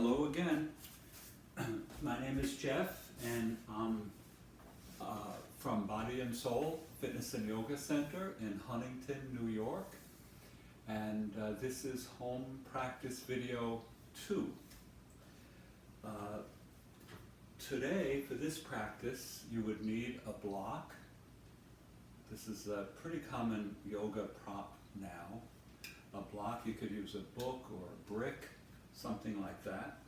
Hello again. My name is Jeff, and I'm from Body and Soul Fitness and Yoga Center in Huntington, New York. And this is home practice video 2. Today, for this practice, you would need a block. This is a pretty common yoga prop now. A block, you could use a book or a brick, something like that.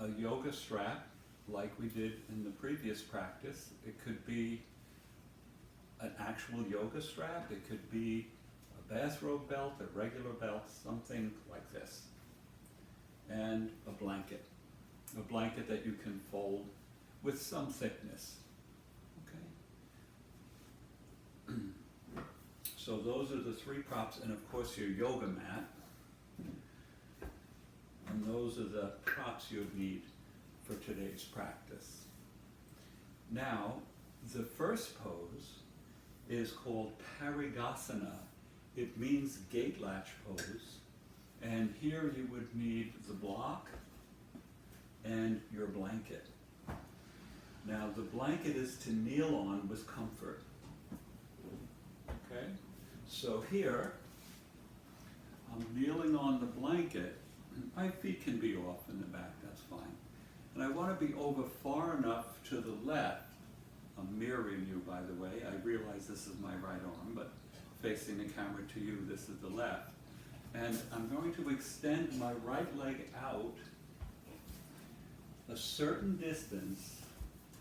A yoga strap, like we did in the previous practice. It could be an actual yoga strap. It could be a bathrobe belt, a regular belt, something like this. And a blanket that you can fold with some thickness. Okay. So those are the 3 props, and of course your yoga mat. And those are the props you would need for today's practice. Now, the first pose is called Parigasana. It means gate latch pose. And here you would need the block and your blanket. Now, the blanket is to kneel on with comfort. Okay? So here, I'm kneeling on the blanket. My feet can be off in the back, that's fine. And I want to be over far enough to the left. I'm mirroring you, by the way. I realize this is my right arm, but facing the camera to you, this is the left. And I'm going to extend my right leg out a certain distance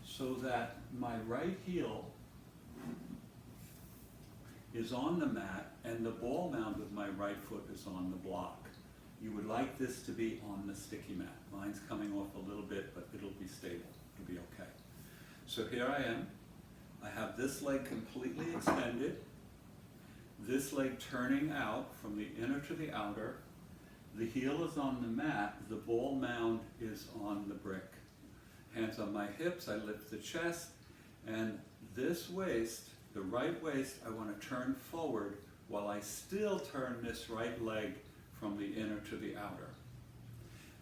so that my right heel is on the mat and the ball mound of my right foot is on the block. You would like this to be on the sticky mat. Mine's coming off a little bit, but it'll be stable. It'll be okay. So here I am. I have this leg completely extended. This leg turning out from the inner to the outer. The heel is on the mat. The ball mound is on the brick. Hands on my hips. I lift the chest. And this waist, the right waist, I want to turn forward while I still turn this right leg from the inner to the outer.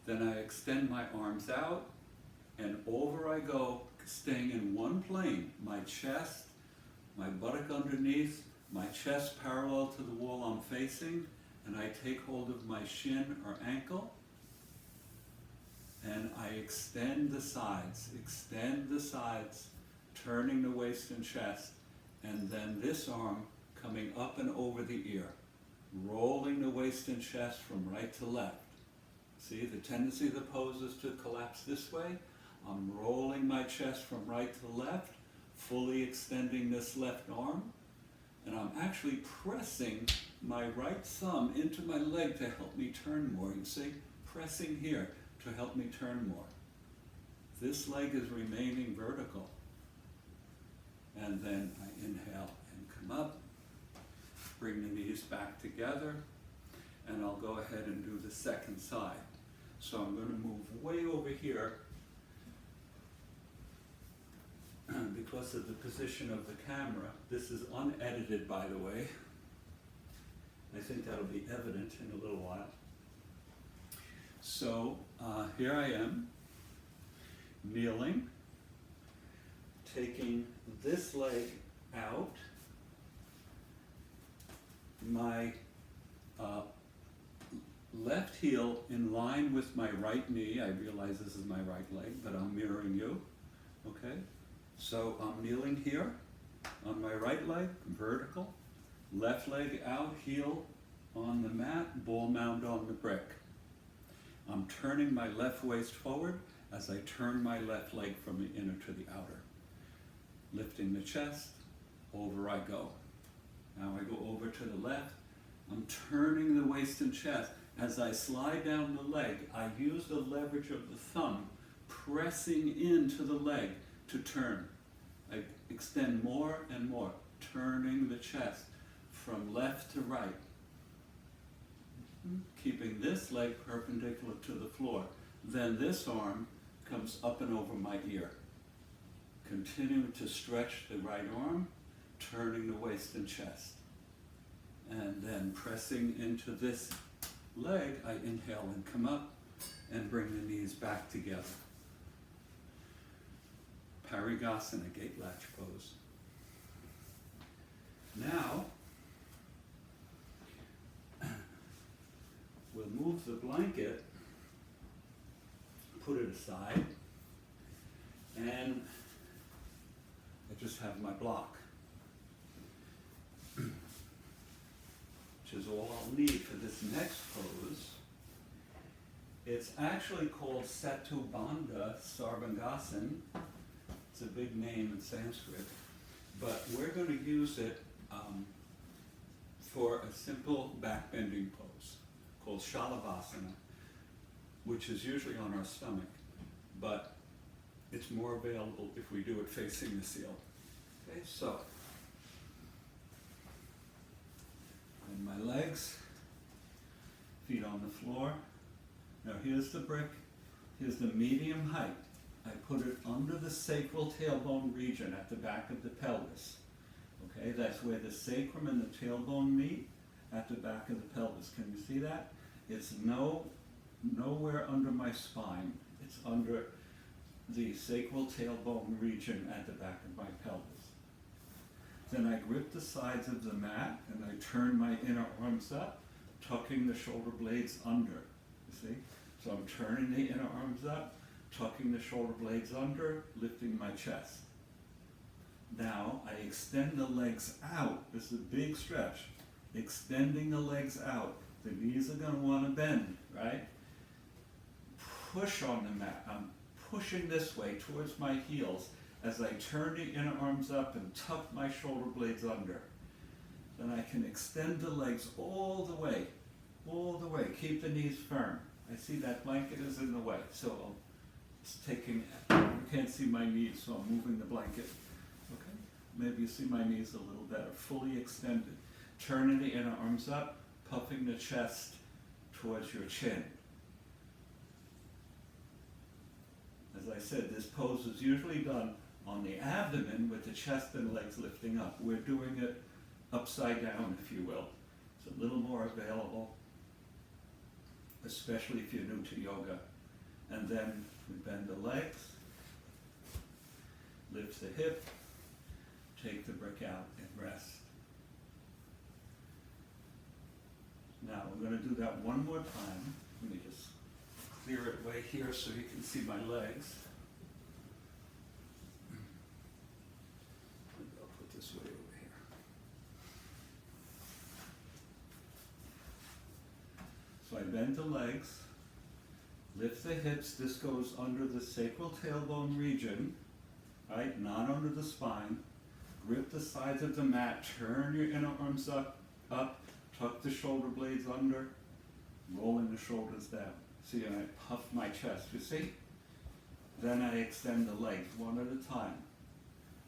Then I extend my arms out and over I go, staying in one plane. My chest, my buttock underneath, my chest parallel to the wall I'm facing, and I take hold of my shin or ankle and I extend the sides, turning the waist and chest, and then this arm coming up and over the ear. Rolling the waist and chest from right to left. See, the tendency of the pose is to collapse this way. I'm rolling my chest from right to left, fully extending this left arm, and I'm actually pressing my right thumb into my leg to help me turn more. You see, pressing here to help me turn more. This leg is remaining vertical. And then I inhale and come up. Bring the knees back together, and I'll go ahead and do the second side. So I'm going to move way over here because of the position of the camera. This is unedited, by the way. I think that'll be evident in a little while. So here I am, kneeling, taking this leg out, my left heel in line with my right knee. I realize this is my right leg, but I'm mirroring you. Okay? So I'm kneeling here on my right leg, vertical. Left leg out, heel on the mat, ball mound on the brick. I'm turning my left waist forward as I turn my left leg from the inner to the outer. Lifting the chest, over I go. Now I go over to the left. I'm turning the waist and chest. As I slide down the leg, I use the leverage of the thumb, pressing into the leg to turn. I extend more and more, turning the chest from left to right. Keeping this leg perpendicular to the floor. Then this arm comes up and over my ear. Continuing to stretch the right arm, turning the waist and chest. And then pressing into this leg, I inhale and come up and bring the knees back together. Parigasana, gate latch pose. Now, we'll move the blanket, put it aside, and I just have my block, which is all I'll need for this next pose. It's actually called Setubandha Sarvangasana. It's a big name in Sanskrit, but we're going to use it for a simple back bending pose called Shalavasana, which is usually on our stomach, but it's more available if we do it facing the ceiling. Okay, so, and my legs, feet on the floor. Now here's the brick, here's the medium height. I put it under the sacral tailbone region at the back of the pelvis. Okay, that's where the sacrum and the tailbone meet, at the back of the pelvis. Can you see that? It's nowhere under my spine. It's under the sacral tailbone region at the back of my pelvis. Then I grip the sides of the mat and I turn my inner arms up, tucking the shoulder blades under. You see? So I'm turning the inner arms up, tucking the shoulder blades under, lifting my chest. Now I extend the legs out. This is a big stretch. Extending the legs out. The knees are going to want to bend, right? Push on the mat. I'm pushing this way towards my heels as I turn the inner arms up and tuck my shoulder blades under. Then I can extend the legs all the way. Keep the knees firm. I see that blanket is in the way, so it's taking, you can't see my knees, so I'm moving the blanket. Okay? Maybe you see my knees a little better, fully extended. Turning the inner arms up, puffing the chest towards your chin. As I said, this pose is usually done on the abdomen with the chest and legs lifting up. We're doing it upside down, if you will. It's a little more available, especially if you're new to yoga. And then we bend the legs, lift the hip, take the brick out and rest. Now we're going to do that one more time. Let me just clear it way here so you can see my legs. I'll put this way over here. So I bend the legs, lift the hips. This goes under the sacral tailbone region, right? Not under the spine. Grip the sides of the mat, turn your inner arms up, tuck the shoulder blades under, rolling the shoulders down. See, and I puff my chest, you see? Then I extend the legs one at a time.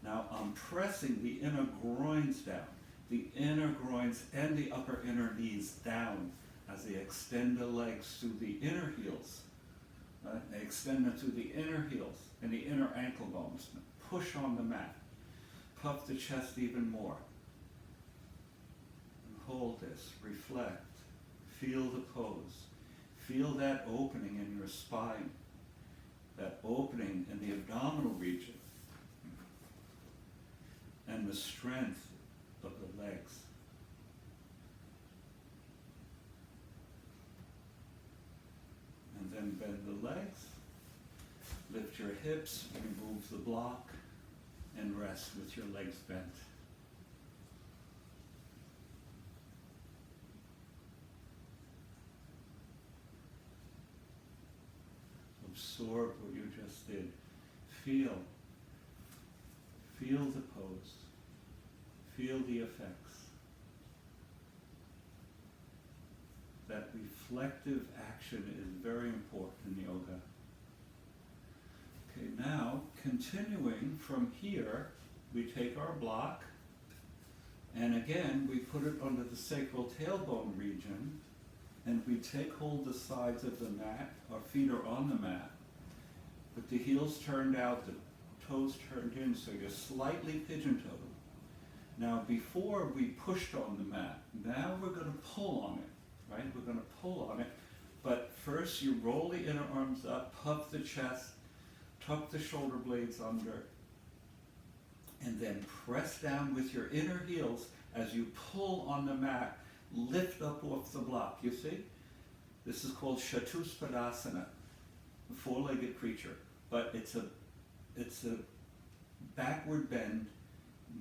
Now I'm pressing the inner groins down, the inner groins and the upper inner knees down as I extend the legs to the inner heels. Right? I extend them to the inner heels and the inner ankle bones. Push on the mat. Puff the chest even more. And hold this, reflect, feel the pose. Feel that opening in your spine, that opening in the abdominal region, and the strength of the legs. And then bend the legs, lift your hips, remove the block, and rest with your legs bent. Absorb what you just did. Feel the pose. Feel the effects. That reflective action is very important in yoga. Okay, now, continuing from here, we take our block, and again, we put it under the sacral tailbone region, and we take hold the sides of the mat. Our feet are on the mat, with the heels turned out, the toes turned in, so you're slightly pigeon-toed. Now, before we pushed on the mat, now we're going to pull on it. right? We're gonna pull on it, but first you roll the inner arms up, puff the chest, tuck the shoulder blades under, and then press down with your inner heels as you pull on the mat, lift up off the block, you see? This is called Chatuspadasana, the four-legged creature, but it's a backward bend,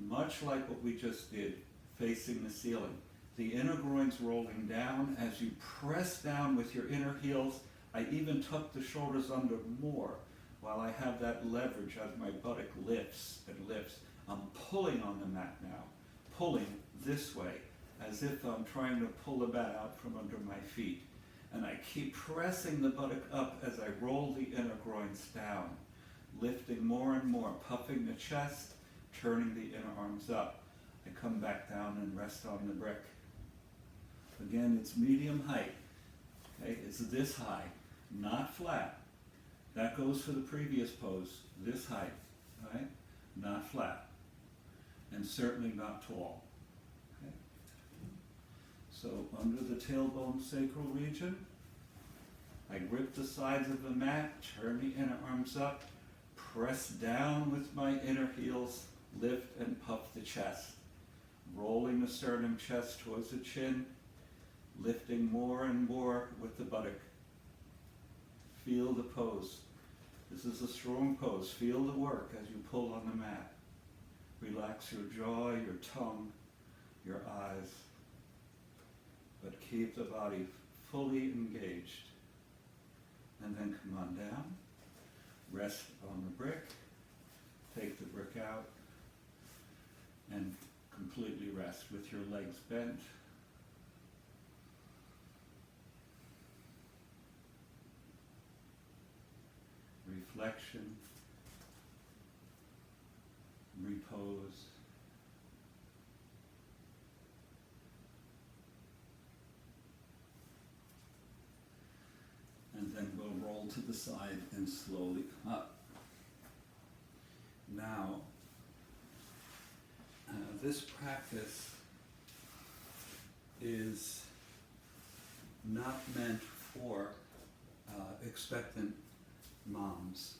much like what we just did, facing the ceiling. The inner groin's rolling down as you press down with your inner heels. I even tuck the shoulders under more while I have that leverage as my buttock lifts and lifts. I'm pulling on the mat now, pulling this way, as if I'm trying to pull the mat out from under my feet. And I keep pressing the buttock up as I roll the inner groins down, lifting more and more, puffing the chest, turning the inner arms up. I come back down and rest on the brick. Again, it's medium height. Okay, it's this high, not flat. That goes for the previous pose, this height, right? Not flat, and certainly not tall. Okay? So under the tailbone sacral region, I grip the sides of the mat, turn the inner arms up, press down with my inner heels, lift and puff the chest, rolling the sternum chest towards the chin, lifting more and more with the buttock. Feel the pose. This is a strong pose. Feel the work as you pull on the mat. Relax your jaw, your tongue, your eyes, but keep the body fully engaged. And then come on down, rest on the brick, take the brick out, and completely rest with your legs bent. Reflection, repose, and then we'll roll to the side and slowly come up. Now, this practice is not meant for expectant moms,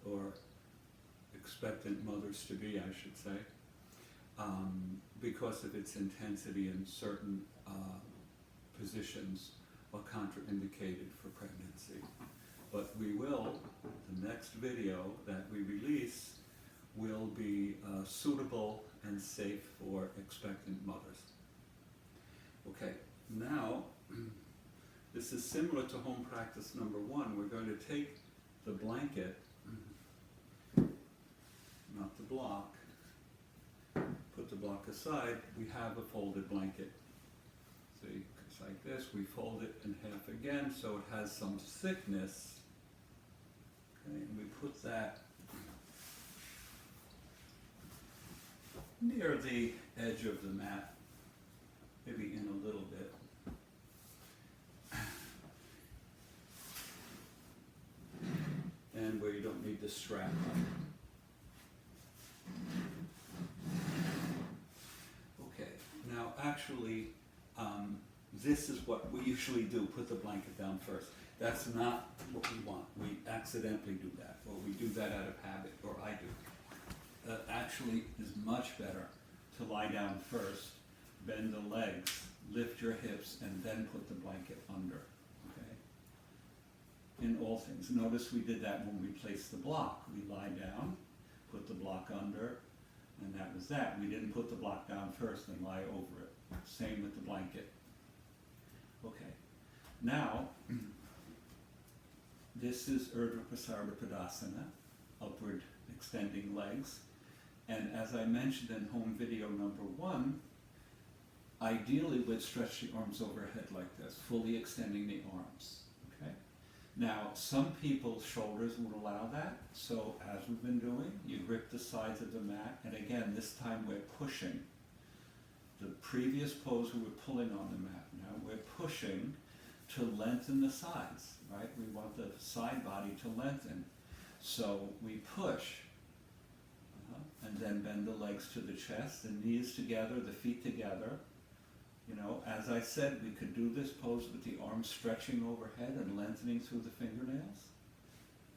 or expectant mothers-to-be, I should say, because of its intensity in certain positions are contraindicated for pregnancy. But we will, the next video that we release will be suitable and safe for expectant mothers. Okay, now, this is similar to home practice number 1. We're going to take the blanket, not the block, put the block aside. We have a folded blanket. See, it's like this. We fold it in half again so it has some thickness. Okay, and we put that near the edge of the mat, maybe in a little bit. And where you don't need the strap on. Okay, now actually, this is what we usually do, put the blanket down first. That's not what we want. We accidentally do that, or we do that out of habit, or I do. That actually is much better to lie down first, bend the legs, lift your hips, and then put the blanket under. In all things. Notice we did that when we placed the block. We lie down, put the block under, and that was that. We didn't put the block down first and lie over it. Same with the blanket. Okay. Now, this is Urdhva Prasarita Padasana, upward extending legs. And as I mentioned in home video number 1, ideally we'd stretch the arms overhead like this, fully extending the arms. Okay? Now, some people's shoulders would allow that, so as we've been doing, you grip the sides of the mat, and again, this time we're pushing. The previous pose we were pulling on the mat. Now we're pushing to lengthen the sides, right? We want the side body to lengthen. So we push, and then bend the legs to the chest, the knees together, the feet together, You know, as I said, we could do this pose with the arms stretching overhead and lengthening through the fingernails.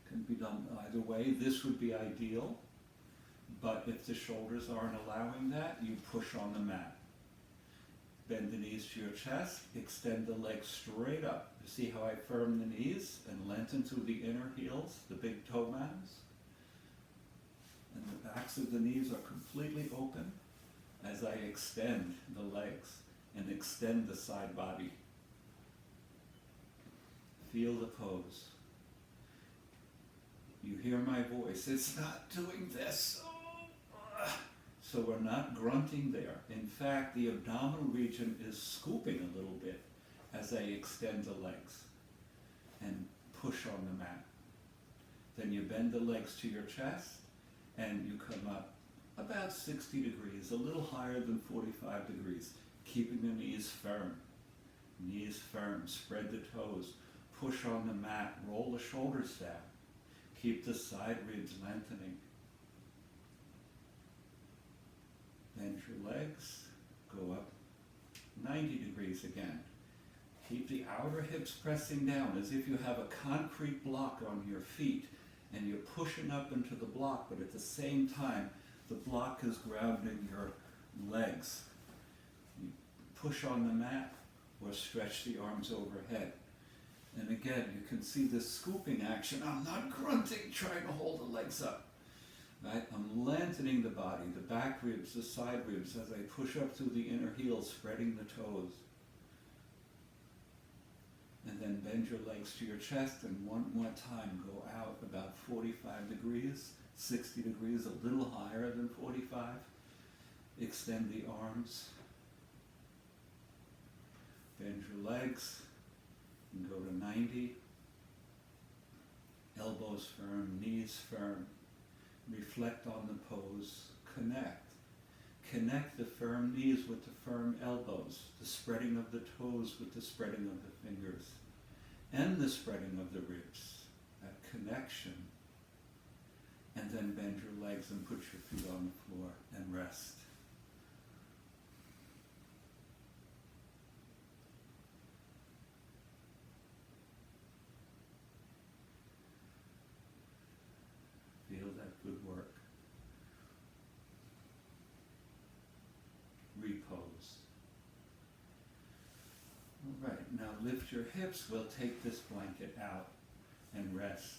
Can be done either way. This would be ideal, but if the shoulders aren't allowing that, you push on the mat. Bend the knees to your chest, extend the legs straight up. You see how I firm the knees and lengthen through the inner heels, the big toe mounds? And the backs of the knees are completely open as I extend the legs and extend the side body. Feel the pose. You hear my voice, it's not doing this. So we're not grunting there. In fact, the abdominal region is scooping a little bit as I extend the legs and push on the mat. Then you bend the legs to your chest and you come up about 60 degrees, a little higher than 45 degrees, keeping the knees firm. Knees firm, spread the toes, push on the mat, roll the shoulders down. Keep the side ribs lengthening. Bend your legs, go up 90 degrees again. Keep the outer hips pressing down as if you have a concrete block on your feet and you're pushing up into the block, but at the same time, the block is grounding your legs. You push on the mat or stretch the arms overhead. And again, you can see this scooping action. I'm not grunting, trying to hold the legs up. Right? I'm lengthening the body, the back ribs, the side ribs, as I push up through the inner heels, spreading the toes. And then bend your legs to your chest, and one more time, go out about 45 degrees, 60 degrees, a little higher than 45. Extend the arms. Bend your legs. And go to 90, elbows firm, knees firm, reflect on the pose, connect. Connect the firm knees with the firm elbows, the spreading of the toes with the spreading of the fingers, and the spreading of the ribs, that connection. And then bend your legs and put your feet on the floor and rest. Feel that good work. Repose. All right, now lift your hips. We'll take this blanket out and rest.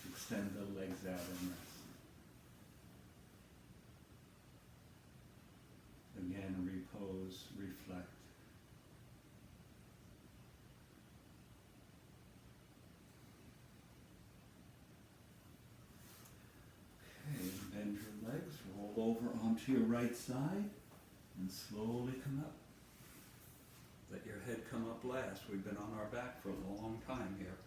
Extend the legs out and rest. Again, repose, reflect. Okay, bend your legs, roll over onto your right side, and slowly come up. Let your head come up last. We've been on our back for a long time here.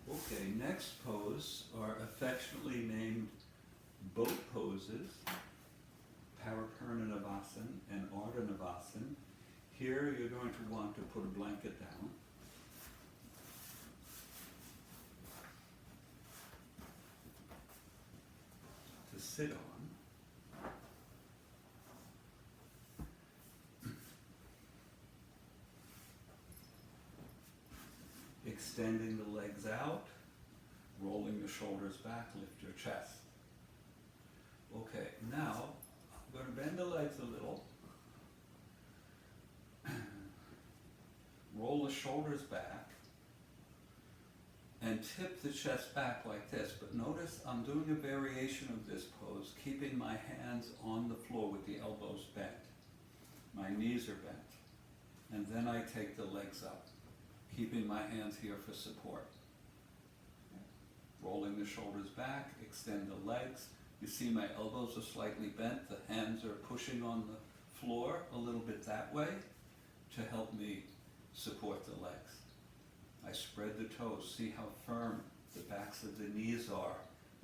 Okay, next pose are affectionately named boat poses, Paripurna-Navasan and Ardha-Navasan. Here you're going to want to put a blanket down. To sit on. Extending the legs out, rolling the shoulders back, lift your chest. Okay, now I'm going to bend the legs a little, roll the shoulders back, and tip the chest back like this. But notice I'm doing a variation of this pose, keeping my hands on the floor with the elbows bent. My knees are bent. And then I take the legs up, keeping my hands here for support. Rolling the shoulders back, extend the legs. You see my elbows are slightly bent. The hands are pushing on the floor a little bit that way to help me support the legs. I spread the toes. See how firm the backs of the knees are,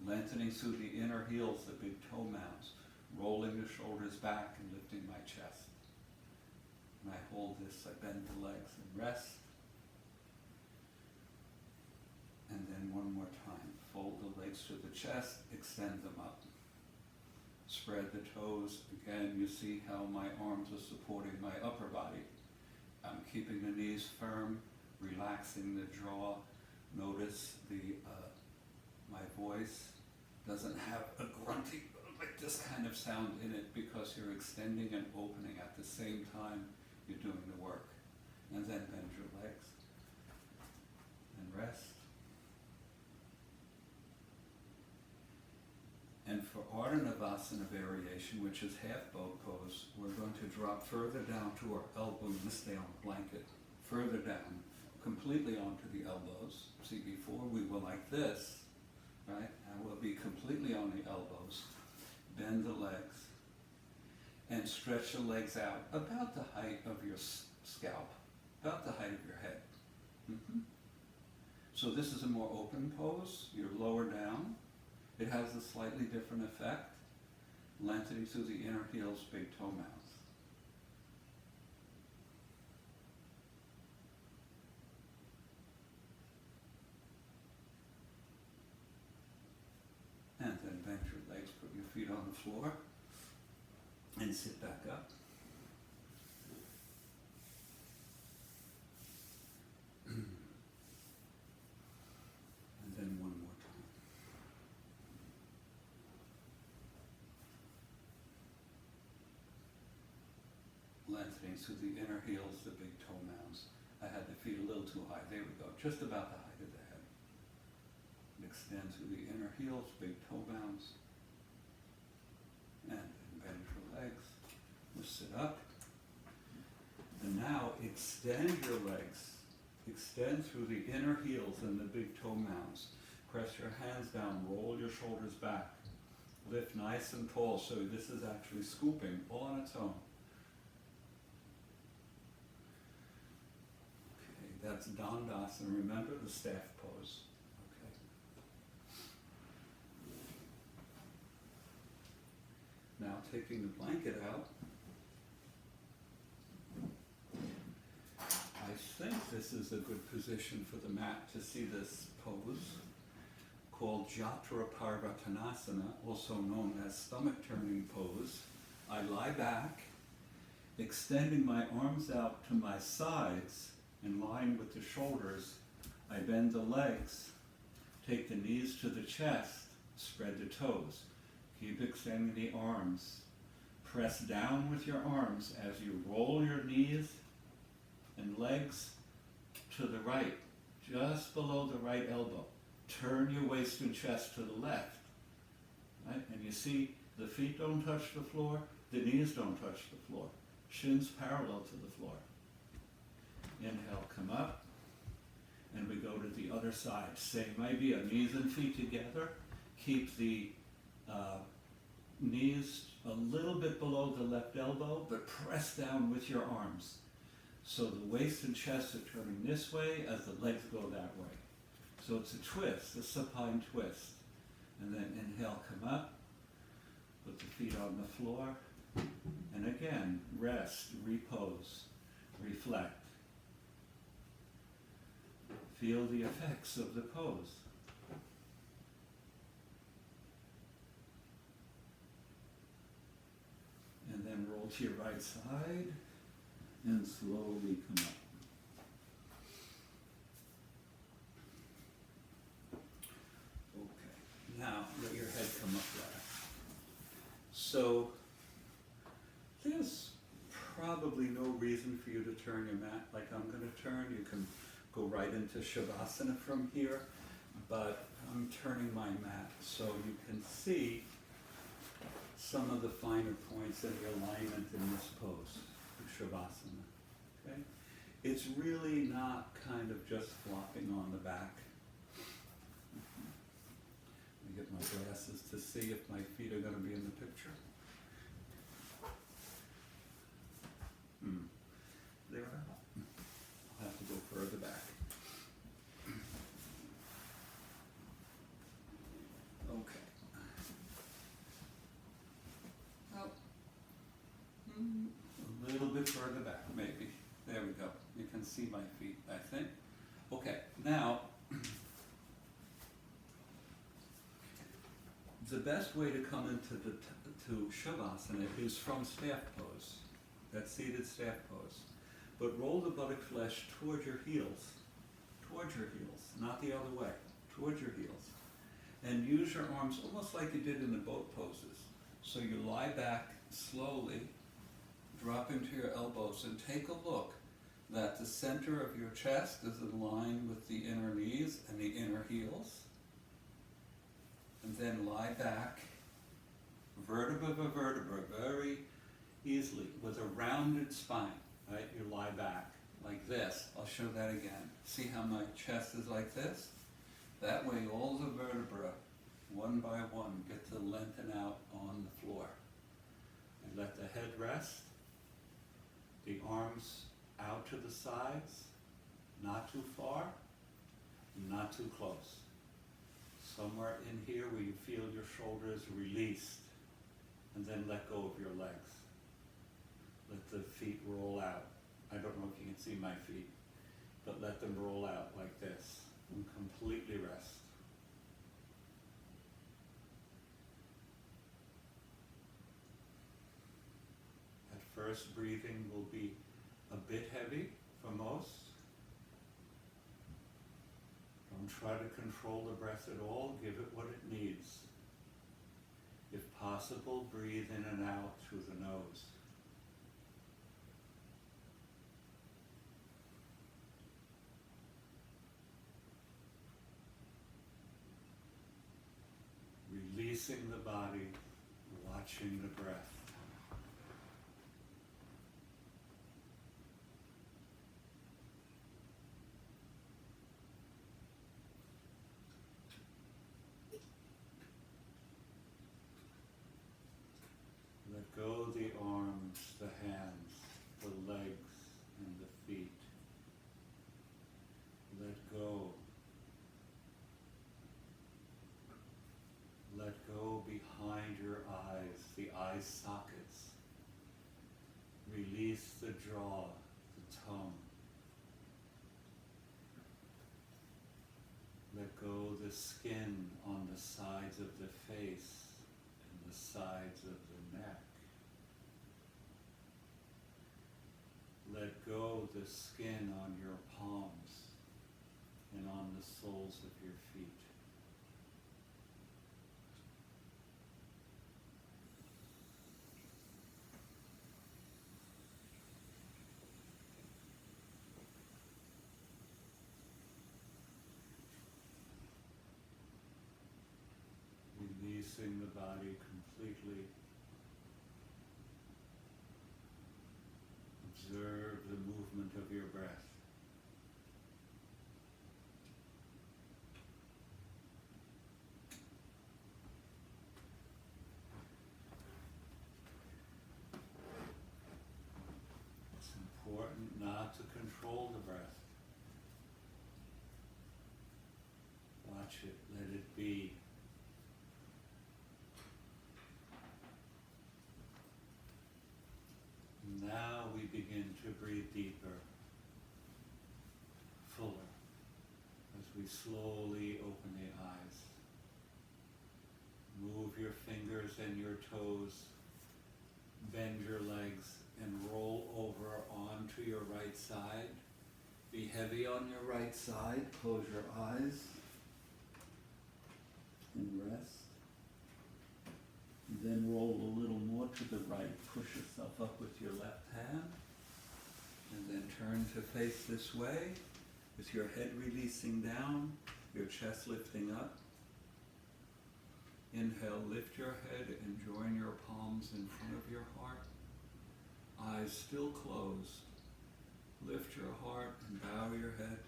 lengthening through the inner heels, the big toe mounds, rolling the shoulders back and lifting my chest. And I hold this, I bend the legs and rest. And then one more time, fold the legs to the chest, extend them up. Spread the toes. Again, you see how my arms are supporting my upper body. I'm keeping the knees firm, relaxing the jaw. Notice my voice doesn't have a grunting, like this kind of sound in it because you're extending and opening at the same time you're doing the work. And then bend your legs and rest. And for Ardha Navasana variation, which is half boat pose, we're going to drop further down to our elbow and stay on the blanket. Further down, completely onto the elbows. See, before we were like this, right? Now we'll be completely on the elbows. Bend the legs and stretch the legs out about the height of your scalp, about the height of your head. So this is a more open pose. You're lower down. It has a slightly different effect. Lengthening through the inner heels, big toe mounds. And then bend your legs, put your feet on the floor, and sit back up. And then one more time. Lengthening through the inner heels, the big toe mounds. I had the feet a little too high. There we go, just about the height of the head. Extend through the inner heels, big toe mounds. And then bend your legs. We'll sit up. And now extend your legs. Extend through the inner heels and the big toe mounds. Press your hands down, roll your shoulders back. Lift nice and tall, so this is actually scooping all on its own. Okay, that's Dandasana. Remember the staff pose. Okay. Now taking the blanket out, I think this is a good position for the mat to see this pose called Jatra Parvatanasana, also known as stomach turning pose. I lie back, extending my arms out to my sides in line with the shoulders. I bend the legs, take the knees to the chest, spread the toes. Keep extending the arms. Press down with your arms as you roll your knees and legs to the right, just below the right elbow. Turn your waist and chest to the left, right? And you see the feet don't touch the floor, the knees don't touch the floor. Shins parallel to the floor. Inhale, come up, and we go to the other side. Same idea, knees and feet together. Keep the knees a little bit below the left elbow, but press down with your arms. So the waist and chest are turning this way as the legs go that way. So it's a twist, a supine twist. And then inhale, come up, put the feet on the floor, and again, rest, repose, reflect. Feel the effects of the pose. And then roll to your right side and slowly come up. Okay, now let your head come up there. So there's probably no reason for you to turn your mat like I'm going to turn. You can go right into Shavasana from here, but I'm turning my mat so you can see some of the finer points in the alignment in this pose, Shavasana. Okay? It's really not kind of just flopping on the back. Let me get my glasses to see if my feet are going to be in the picture. They are. I'll have to go further back. Okay. Well, a little bit further back, maybe. There we go. You can see my feet, I think. Okay, now, The best way to come into to Shavasana is from staff pose, that seated staff pose. But roll the buttock flesh towards your heels, not the other way, towards your heels. And use your arms almost like you did in the boat poses. So you lie back slowly, drop into your elbows, and take a look that the center of your chest is in line with the inner knees and the inner heels. And then lie back, vertebra by vertebra, very easily, with a rounded spine, right? You lie back like this. I'll show that again. See how my chest is like this? That way all the vertebrae, one by one, get to lengthen out on the floor. And let the head rest, the arms out to the sides, not too far, not too close. Somewhere in here where you feel your shoulders released, and then let go of your legs. Let the feet roll out. I don't know if you can see my feet, but let them roll out like this and completely rest. At first, breathing will be a bit heavy for most. Don't try to control the breath at all, give it what it needs. If possible, breathe in and out through the nose. Releasing the body, watching the breath. Let go the arms, the hands, the legs, and the feet. Let go. Let go behind your eyes, the eye sockets. Release the jaw, the tongue. Let go the skin on the sides of the face and the sides of the neck. Let go the skin on your palms and on the soles of your feet. Releasing the body completely. Observe the movement of your breath. It's important not to control the breath. Watch it, let it be. Now we begin to breathe deeper, fuller, as we slowly open the eyes. Move your fingers and your toes, bend your legs, and roll over onto your right side. Be heavy on your right side, close your eyes, and rest. Then roll a little more to the right. Push yourself up with your left hand. And then turn to face this way with your head releasing down, your chest lifting up. Inhale, lift your head and join your palms in front of your heart. Eyes still closed. Lift your heart and bow your head.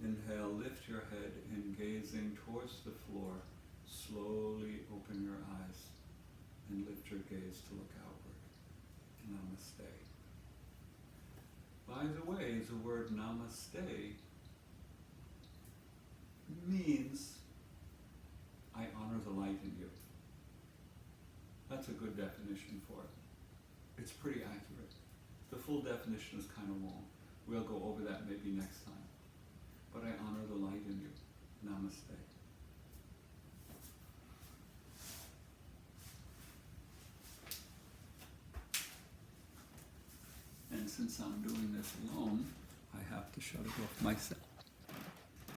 Inhale, lift your head and gazing towards the floor. Slowly open your eyes and lift your gaze to look outward. Namaste. By the way, the word namaste means I honor the light in you. That's a good definition for it. It's pretty accurate. The full definition is kind of long. We'll go over that maybe next time. But I honor the light in you. Namaste. since I'm doing this alone, I have to shut it off myself.